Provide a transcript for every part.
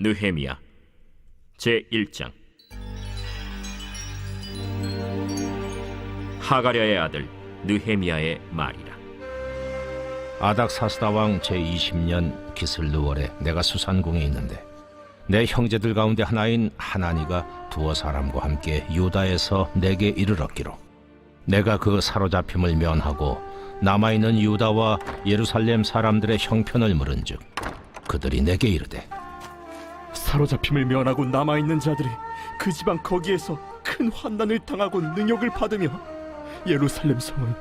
느헤미야 제1장. 하가랴의 아들 느헤미야의 말이라. 아닥사스다 왕 제20년 기슬르월에 내가 수산궁에 있는데 내 형제들 가운데 하나인 하나니가 두어 사람과 함께 유다에서 내게 이르렀기로 내가 그 사로잡힘을 면하고 남아있는 유다와 예루살렘 사람들의 형편을 물은즉 그들이 내게 이르되 사로잡힘을 면하고 남아있는 자들이 그 지방 거기에서 큰 환난을 당하고 능욕을 받으며 예루살렘 성은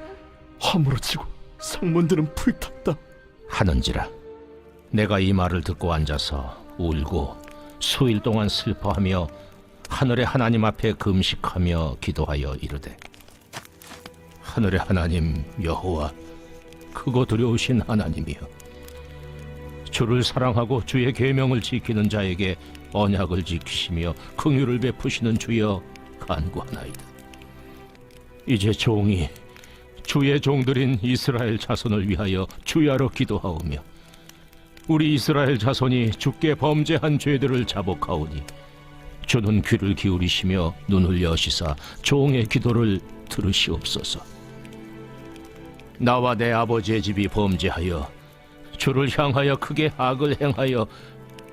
허물어 지고 성문들은 불탔다 하는지라. 내가 이 말을 듣고 앉아서 울고 수일 동안 슬퍼하며 하늘의 하나님 앞에 금식하며 기도하여 이르되 하늘의 하나님 여호와 크고 두려우신 하나님이여, 주를 사랑하고 주의 계명을 지키는 자에게 언약을 지키시며 긍휼을 베푸시는 주여 간구하나이다. 이제 종이 주의 종들인 이스라엘 자손을 위하여 주야로 기도하오며 우리 이스라엘 자손이 주께 범죄한 죄들을 자복하오니 주는 귀를 기울이시며 눈을 여시사 종의 기도를 들으시옵소서. 나와 내 아버지의 집이 범죄하여 주를 향하여 크게 악을 행하여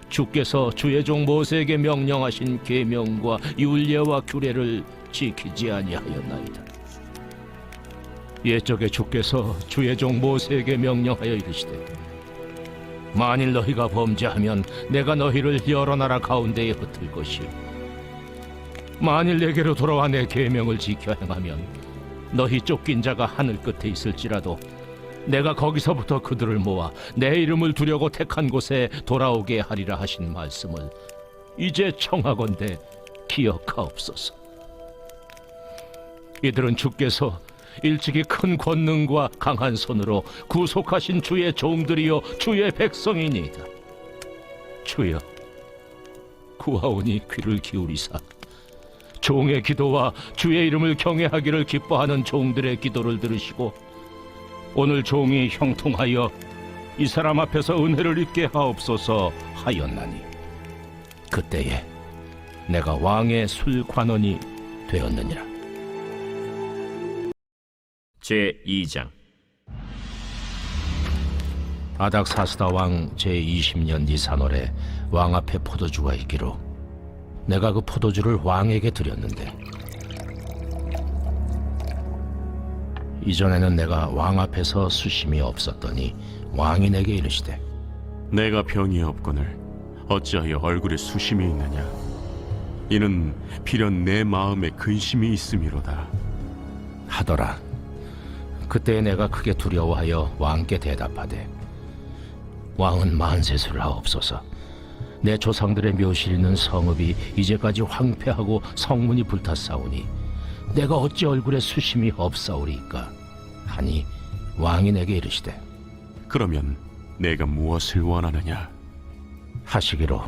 주께서 주의 종 모세에게 명령하신 계명과 율례와 규례를 지키지 아니하였나이다. 옛적에 주께서 주의 종 모세에게 명령하여 이르시되 만일 너희가 범죄하면 내가 너희를 여러 나라 가운데에 흩을 것이요 만일 내게로 돌아와 내 계명을 지켜 행하면 너희 쫓긴 자가 하늘 끝에 있을지라도 내가 거기서부터 그들을 모아 내 이름을 두려고 택한 곳에 돌아오게 하리라 하신 말씀을 이제 청하건대 기억하옵소서. 이들은 주께서 일찍이 큰 권능과 강한 손으로 구속하신 주의 종들이요 주의 백성이니이다. 주여 구하오니 귀를 기울이사 종의 기도와 주의 이름을 경외하기를 기뻐하는 종들의 기도를 들으시고 오늘 종이 형통하여 이 사람 앞에서 은혜를 입게 하옵소서 하였나니 그때에 내가 왕의 술관원이 되었느니라. 제2장. 아닥사스다 왕 제20년 니산월에 왕 앞에 포도주가 있기로 내가 그 포도주를 왕에게 드렸는데 이전에는 내가 왕 앞에서 수심이 없었더니 왕이 내게 이르시되 내가 병이 없거늘 어찌하여 얼굴에 수심이 있느냐? 이는 필연 내 마음에 근심이 있음이로다 하더라. 그때 내가 크게 두려워하여 왕께 대답하되 왕은 만세수를 하옵소서. 내 조상들의 묘실 있는 성읍이 이제까지 황폐하고 성문이 불탔사오니 내가 어찌 얼굴에 수심이 없사오리까 하니 왕이 내게 이르시되 그러면 내가 무엇을 원하느냐? 하시기로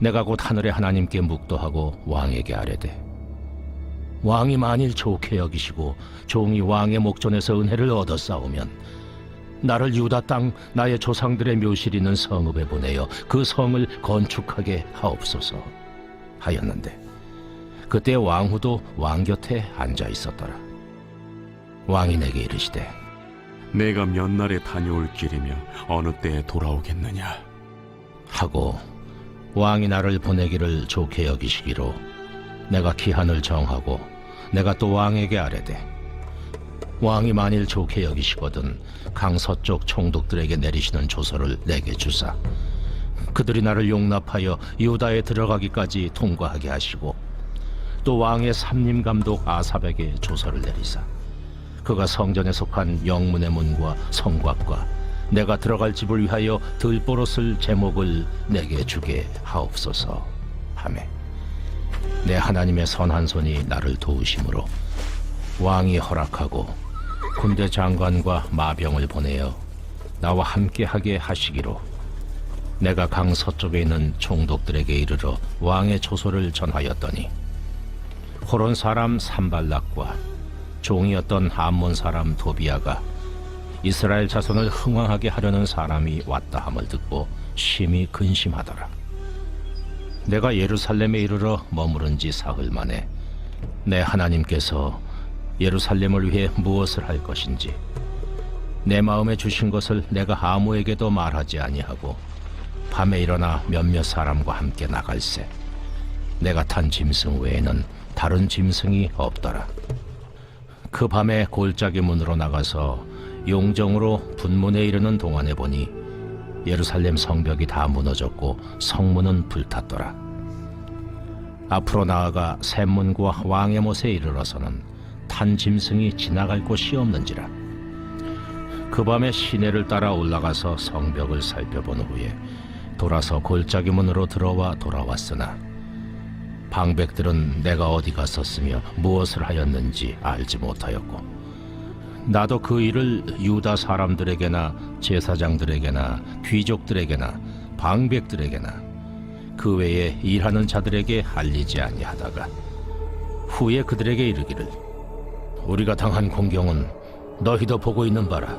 내가 곧 하늘의 하나님께 묵도하고 왕에게 아뢰되 왕이 만일 좋게 여기시고 종이 왕의 목전에서 은혜를 얻었사오면 나를 유다 땅 나의 조상들의 묘실 있는 성읍에 보내어 그 성을 건축하게 하옵소서 하였는데 그때 왕후도 왕 곁에 앉아 있었더라. 왕이 내게 이르시되 내가 몇 날에 다녀올 길이며 어느 때에 돌아오겠느냐? 하고 왕이 나를 보내기를 좋게 여기시기로 내가 기한을 정하고 내가 또 왕에게 아뢰되 왕이 만일 좋게 여기시거든 강 서쪽 총독들에게 내리시는 조서를 내게 주사 그들이 나를 용납하여 유다에 들어가기까지 통과하게 하시고 또 왕의 삼림감독 아삽에게 조서를 내리사 그가 성전에 속한 영문의 문과 성곽과 내가 들어갈 집을 위하여 들보롯을 제목을 내게 주게 하옵소서 하매 내 하나님의 선한 손이 나를 도우심으로 왕이 허락하고 군대 장관과 마병을 보내어 나와 함께하게 하시기로 내가 강 서쪽에 있는 총독들에게 이르러 왕의 조소를 전하였더니 호론 사람 산발락과 종이었던 암몬 사람 도비아가 이스라엘 자손을 흥왕하게 하려는 사람이 왔다 함을 듣고 심히 근심하더라. 내가 예루살렘에 이르러 머무른 지 사흘 만에 내 하나님께서 예루살렘을 위해 무엇을 할 것인지 내 마음에 주신 것을 내가 아무에게도 말하지 아니하고 밤에 일어나 몇몇 사람과 함께 나갈새 내가 탄 짐승 외에는 다른 짐승이 없더라. 그 밤에 골짜기 문으로 나가서 용정으로 분문에 이르는 동안에 보니 예루살렘 성벽이 다 무너졌고 성문은 불탔더라. 앞으로 나아가 샘문과 왕의 못에 이르러서는 탄 짐승이 지나갈 곳이 없는지라. 그 밤에 시내를 따라 올라가서 성벽을 살펴본 후에 돌아서 골짜기 문으로 들어와 돌아왔으나 방백들은 내가 어디 갔었으며 무엇을 하였는지 알지 못하였고 나도 그 일을 유다 사람들에게나 제사장들에게나 귀족들에게나 방백들에게나 그 외에 일하는 자들에게 알리지 아니하다가 후에 그들에게 이르기를 우리가 당한 공경은 너희도 보고 있는 바라.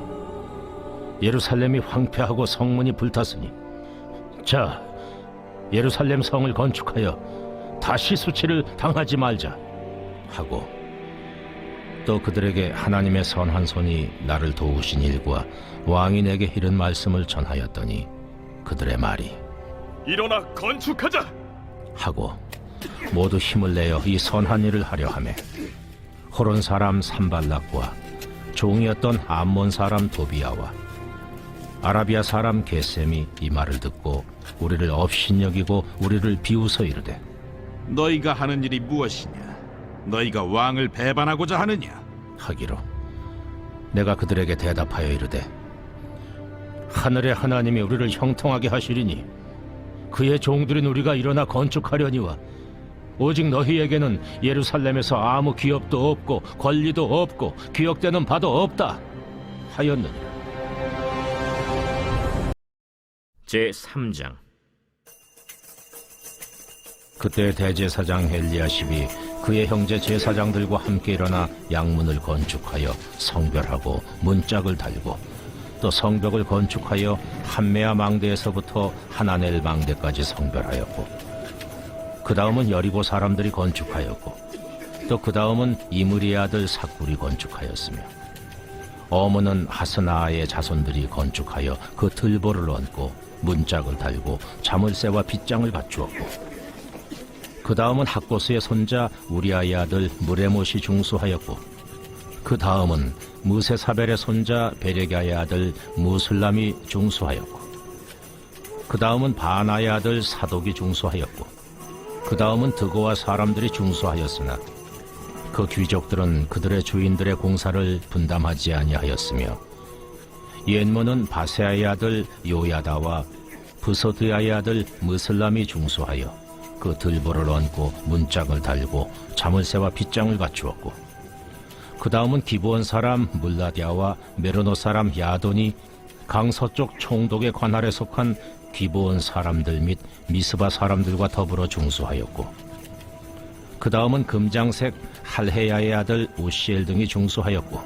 예루살렘이 황폐하고 성문이 불탔으니 자 예루살렘 성을 건축하여 다시 수치를 당하지 말자 하고 또 그들에게 하나님의 선한 손이 나를 도우신 일과 왕이 내게 이른 말씀을 전하였더니 그들의 말이 일어나 건축하자. 하고 모두 힘을 내어 이 선한 일을 하려 하매 호론 사람 산발락과 종이었던 암몬 사람 도비아와 아라비아 사람 게셈이 이 말을 듣고 우리를 업신여기고 우리를 비웃어 이르되 너희가 하는 일이 무엇이냐? 너희가 왕을 배반하고자 하느냐? 하기로 내가 그들에게 대답하여 이르되 하늘의 하나님이 우리를 형통하게 하시리니 그의 종들인 우리가 일어나 건축하려니와 오직 너희에게는 예루살렘에서 아무 기업도 없고 권리도 없고 기억되는 바도 없다 하였느니라. 제3장. 그때 대제사장 엘리야십이 그의 형제 제사장들과 함께 일어나 양문을 건축하여 성별하고 문짝을 달고 또 성벽을 건축하여 한메아 망대에서부터 하나넬 망대까지 성별하였고 그 다음은 여리고 사람들이 건축하였고 또 그 다음은 이므리의 아들 삭굴이 건축하였으며 어문은 하스나아의 자손들이 건축하여 그 들보를 얹고 문짝을 달고 자물쇠와 빗장을 갖추었고 그 다음은 학고스의 손자 우리아의 아들 무레못이 중수하였고 그 다음은 무세사벨의 손자 베레가의 아들 무슬람이 중수하였고 그 다음은 바나의 아들 사독이 중수하였고 그 다음은 드고와 사람들이 중수하였으나 그 귀족들은 그들의 주인들의 공사를 분담하지 아니하였으며 옛문은 바세아의 아들 요야다와 부소드야의 아들 무슬람이 중수하여 그 들보를 얹고 문짝을 달고 자물쇠와 빗장을 갖추었고 그 다음은 기브온 사람 물라디아와 메로노 사람 야돈이 강서쪽 총독의 관할에 속한 기브온 사람들 및 미스바 사람들과 더불어 중수하였고 그 다음은 금장색 할헤야의 아들 우시엘 등이 중수하였고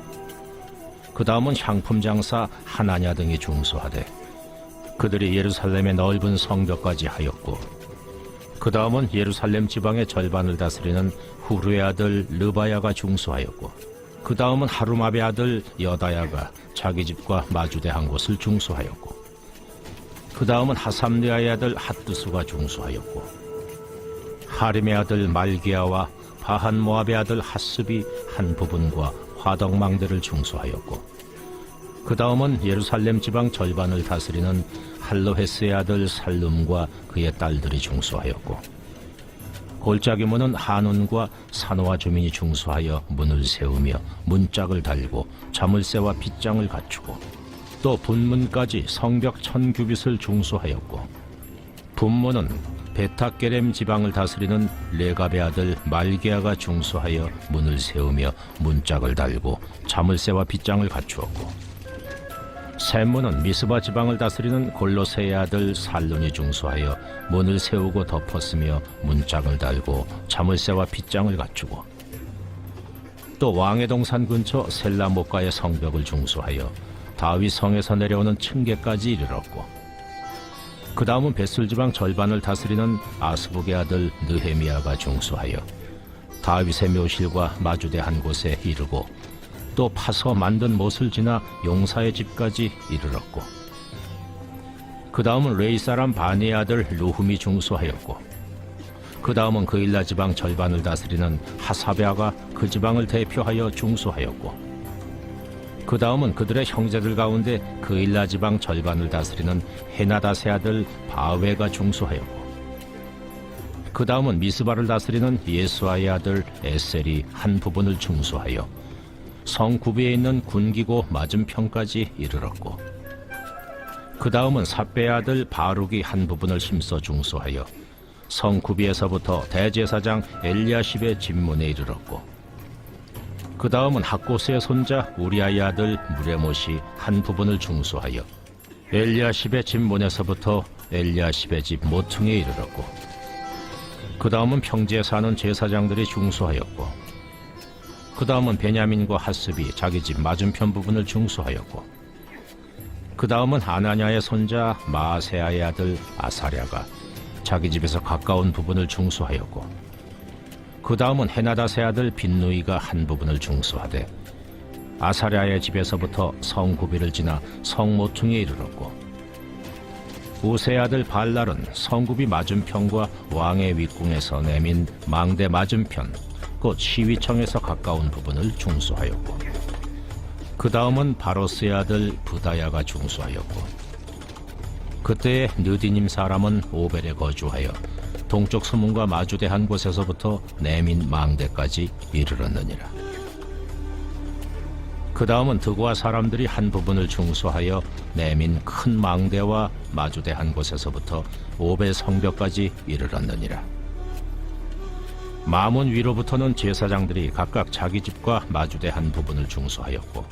그 다음은 향품 장사 하나냐 등이 중수하되 그들이 예루살렘의 넓은 성벽까지 하였고 그 다음은 예루살렘 지방의 절반을 다스리는 후르의 아들 르바야가 중수하였고 그 다음은 하루마베 아들 여다야가 자기 집과 마주대한 곳을 중수하였고 그 다음은 하삼리아의 아들 핫두수가 중수하였고 하림의 아들 말기야와 바한 모압의 아들 핫습이 한 부분과 화덕망대를 중수하였고 그 다음은 예루살렘 지방 절반을 다스리는 할로헤스의 아들 살룸과 그의 딸들이 중수하였고 골짜기 문은 한온과 산호와 주민이 중수하여 문을 세우며 문짝을 달고 자물쇠와 빗장을 갖추고 또 분문까지 성벽 1000규빗을 중수하였고 분문은 베타게렘 지방을 다스리는 레갑의 아들 말게아가 중수하여 문을 세우며 문짝을 달고 자물쇠와 빗장을 갖추었고 샘문은 미스바 지방을 다스리는 골로새의 아들 살룬이 중수하여 문을 세우고 덮었으며 문짝을 달고 자물쇠와 빗장을 갖추고 또 왕의 동산 근처 셀라목가의 성벽을 중수하여 다윗 성에서 내려오는 층계까지 이르렀고 그 다음은 벳술 지방 절반을 다스리는 아스북의 아들 느헤미야가 중수하여 다윗의 묘실과 마주대한 곳에 이르고 또 파서 만든 못을 지나 용사의 집까지 이르렀고 그 다음은 레이 사람 바니의 아들 루훔이 중수하였고 그 다음은 그일라 지방 절반을 다스리는 하사베아가 그 지방을 대표하여 중수하였고 그 다음은 그들의 형제들 가운데 그일라 지방 절반을 다스리는 헤나닷의 아들 바웨가 중수하였고 그 다음은 미스바를 다스리는 예수아의 아들 에셀이 한 부분을 중수하여 성 구비에 있는 군기고 맞은편까지 이르렀고 그 다음은 삽배의 아들 바룩이 한 부분을 힘써 중수하여 성 구비에서부터 대제사장 엘리야십의 집문에 이르렀고 그 다음은 학고스의 손자 우리아의 아들 무레못이 한 부분을 중수하여 엘리야십의 집문에서부터 엘리야십의 집 모퉁이에 이르렀고 그 다음은 평지에 사는 제사장들이 중수하였고 그 다음은 베냐민과 하스비 자기 집 맞은편 부분을 중수하였고 그 다음은 아나냐의 손자 마아세아의 아들 아사랴가 자기 집에서 가까운 부분을 중수하였고 그 다음은 헤나닷의 아들 빈누이가 한 부분을 중수하되 아사랴의 집에서부터 성구비를 지나 성모퉁이에 이르렀고 우세의 아들 발랄은 성구비 맞은편과 왕의 윗궁에서 내민 망대 맞은편 곧 시위청에서 가까운 부분을 중수하였고 그 다음은 바로스의 아들 부다야가 중수하였고 그때의 느디님 사람은 오벨에 거주하여 동쪽 수문과 마주대한 곳에서부터 내민 망대까지 이르렀느니라. 그 다음은 드고아 사람들이 한 부분을 중수하여 내민 큰 망대와 마주대한 곳에서부터 오벨 성벽까지 이르렀느니라. 마문 위로부터는 제사장들이 각각 자기 집과 마주대한 부분을 중수하였고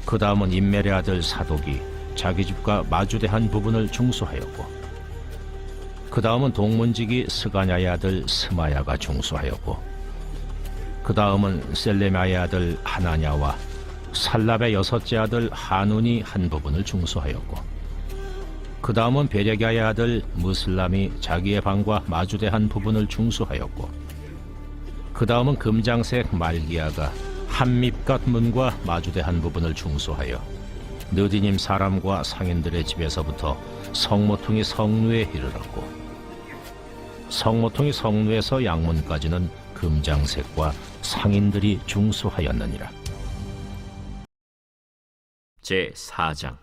그 다음은 임멜의 아들 사독이 자기 집과 마주대한 부분을 중수하였고 그 다음은 동문지기 스가냐의 아들 스마야가 중수하였고 그 다음은 셀레마의 아들 하나냐와 살랍의 여섯째 아들 하눈이 한 부분을 중수하였고 그 다음은 베레갸의 아들 무슬람이 자기의 방과 마주대한 부분을 중수하였고 그 다음은 금장색 말기야가 한밉갓 문과 마주대한 부분을 중수하여 느디님 사람과 상인들의 집에서부터 성모퉁이 성루에 이르렀고 성모퉁이 성루에서 양문까지는 금장색과 상인들이 중수하였느니라. 제4장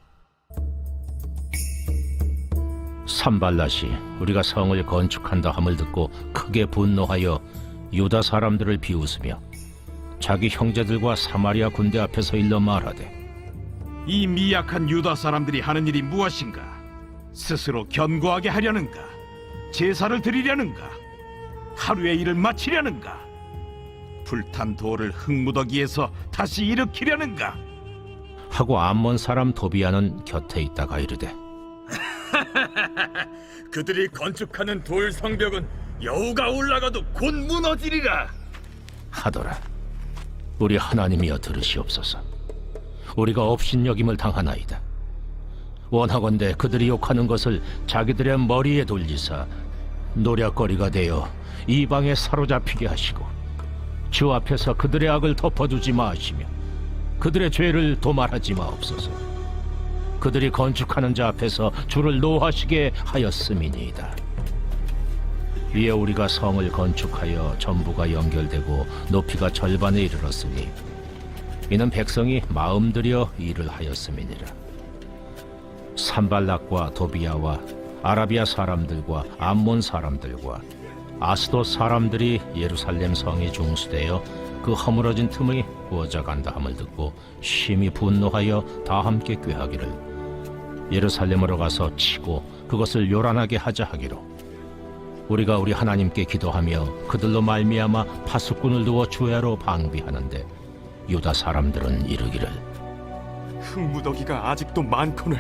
산발랏이 우리가 성을 건축한다 함을 듣고 크게 분노하여 유다 사람들을 비웃으며 자기 형제들과 사마리아 군대 앞에서 일러 말하되 이 미약한 유다 사람들이 하는 일이 무엇인가? 스스로 견고하게 하려는가? 제사를 드리려는가? 하루의 일을 마치려는가? 불탄 돌을 흙무더기에서 다시 일으키려는가? 하고 암몬 사람 도비아는 곁에 있다가 이르되 그들이 건축하는 돌 성벽은 여우가 올라가도 곧 무너지리라. 하더라. 우리 하나님이여 들으시옵소서. 우리가 업신여김을 당하나이다. 원하건대 그들이 욕하는 것을 자기들의 머리에 돌리사 노략거리가 되어 이방에 사로잡히게 하시고 주 앞에서 그들의 악을 덮어두지 마시며 그들의 죄를 도말하지 마옵소서. 그들이 건축하는 자 앞에서 주를 노하시게 하였음이니이다. 이에 우리가 성을 건축하여 전부가 연결되고 높이가 절반에 이르렀으니 이는 백성이 마음 들여 일을 하였음이니라. 산발락과 도비아와 아라비아 사람들과 암몬 사람들과 아스돗 사람들이 예루살렘 성에 중수되어 그 허물어진 틈의 구어져간다 함을 듣고 심히 분노하여 다 함께 꾀하기를 예루살렘으로 가서 치고 그것을 요란하게 하자 하기로 우리가 우리 하나님께 기도하며 그들로 말미암아 파수꾼을 두어 주야로 방비하는데 유다 사람들은 이르기를 흙무더기가 아직도 많거늘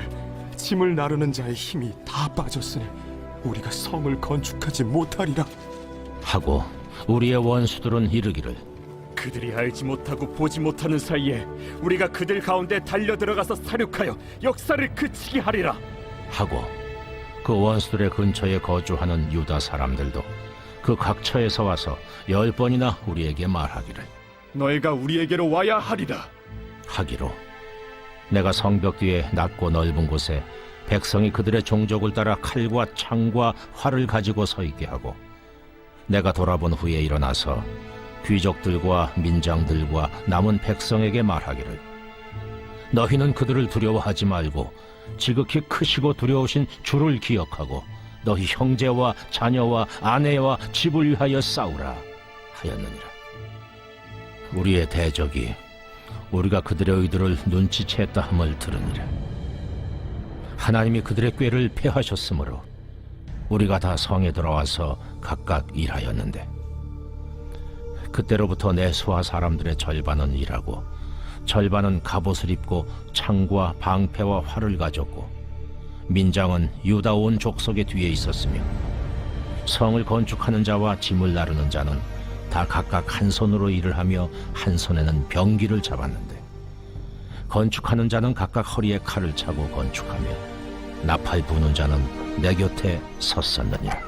짐을 나르는 자의 힘이 다 빠졌으니 우리가 성을 건축하지 못하리라. 하고 우리의 원수들은 이르기를 그들이 알지 못하고 보지 못하는 사이에 우리가 그들 가운데 달려 들어가서 사륙하여 역사를 그치게 하리라. 하고 그 원수들의 근처에 거주하는 유다 사람들도 그 각처에서 와서 10번이나 우리에게 말하기를 너희가 우리에게로 와야 하리라. 하기로 내가 성벽 뒤에 낮고 넓은 곳에 백성이 그들의 종족을 따라 칼과 창과 활을 가지고 서 있게 하고 내가 돌아본 후에 일어나서 귀족들과 민장들과 남은 백성에게 말하기를 너희는 그들을 두려워하지 말고 지극히 크시고 두려우신 주를 기억하고 너희 형제와 자녀와 아내와 집을 위하여 싸우라 하였느니라. 우리의 대적이 우리가 그들의 의도를 눈치챘다 함을 들으니라. 하나님이 그들의 꾀를 패하셨으므로 우리가 다 성에 들어와서 각각 일하였는데 그때로부터 내 수하 사람들의 절반은 일하고 절반은 갑옷을 입고 창과 방패와 활을 가졌고 민장은 유다 온 족속의 뒤에 있었으며 성을 건축하는 자와 짐을 나르는 자는 다 각각 한 손으로 일을 하며 한 손에는 병기를 잡았는데 건축하는 자는 각각 허리에 칼을 차고 건축하며 나팔 부는 자는 내 곁에 섰었느니라.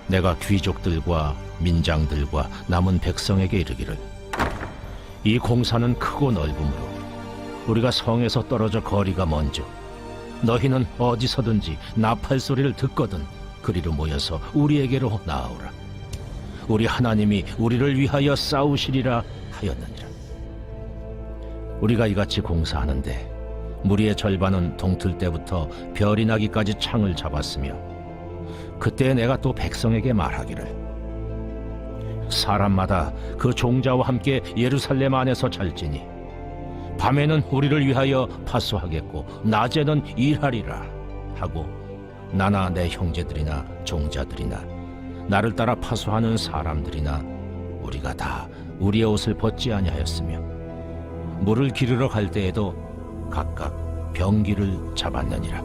내가 귀족들과 민장들과 남은 백성에게 이르기를 이 공사는 크고 넓으므로 우리가 성에서 떨어져 거리가 먼저 너희는 어디서든지 나팔 소리를 듣거든 그리로 모여서 우리에게로 나아오라. 우리 하나님이 우리를 위하여 싸우시리라 하였느니라. 우리가 이같이 공사하는데 무리의 절반은 동틀 때부터 별이 나기까지 창을 잡았으며 그때 내가 또 백성에게 말하기를 사람마다 그 종자와 함께 예루살렘 안에서 잘지니 밤에는 우리를 위하여 파수하겠고 낮에는 일하리라 하고 나나 내 형제들이나 종자들이나 나를 따라 파수하는 사람들이나 우리가 다 우리의 옷을 벗지 아니하였으며 물을 기르러 갈 때에도 각각 병기를 잡았느니라.